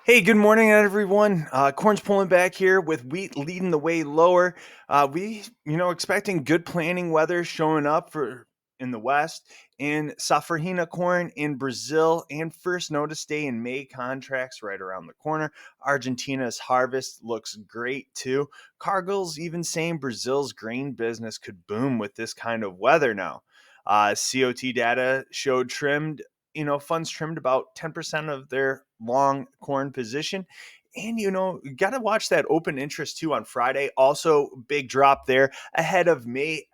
Hey, good morning, everyone. Corn's pulling back here with wheat leading the way lower. Expecting good planting weather showing up for in the west, and safrinha corn in Brazil, and first notice day in May contracts right around the corner. Argentina's harvest looks great too. Cargill's even saying Brazil's grain business could boom with this kind of weather now. COT data showed funds trimmed about 10% of their long corn position. And, you got to watch that open interest too on Friday. Also, big drop there ahead of May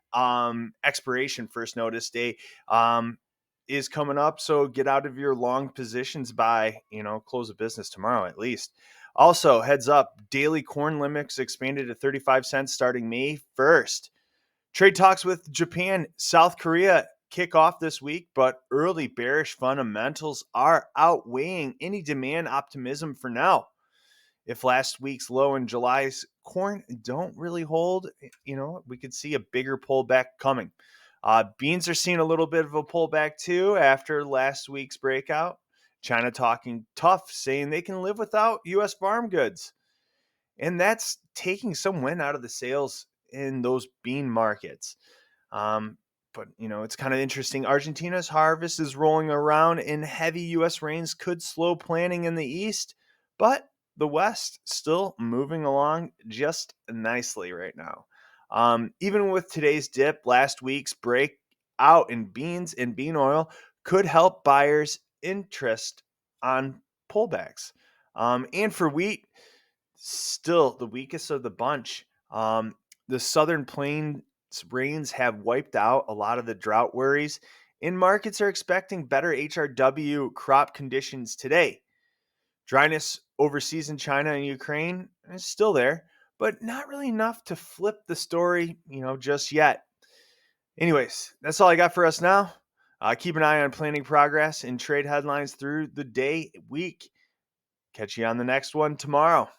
expiration first notice day is coming up. So get out of your long positions by, close of business tomorrow at least. Also, heads up, daily corn limits expanded to 35 cents starting May 1st. Trade talks with Japan, South Korea kick off this week, but early bearish fundamentals are outweighing any demand optimism for now. If last week's low in July's corn don't really hold, we could see a bigger pullback coming. Beans are seeing a little bit of a pullback too after last week's breakout. China talking tough, saying they can live without U.S. farm goods. And that's taking some wind out of the sails in those bean markets. But it's kind of interesting. Argentina's harvest is rolling around, and heavy U.S. rains could slow planting in the east, but the west still moving along just nicely right now. Even with today's dip, last week's breakout in beans and bean oil could help buyers' interest on pullbacks. And for wheat, still the weakest of the bunch. The Southern Plains rains have wiped out a lot of the drought worries, and markets are expecting better HRW crop conditions today. Dryness overseas in China and Ukraine is still there, but not really enough to flip the story, just yet. Anyways, that's all I got for us now. Keep an eye on planning progress and trade headlines through the day, week. Catch you on the next one tomorrow.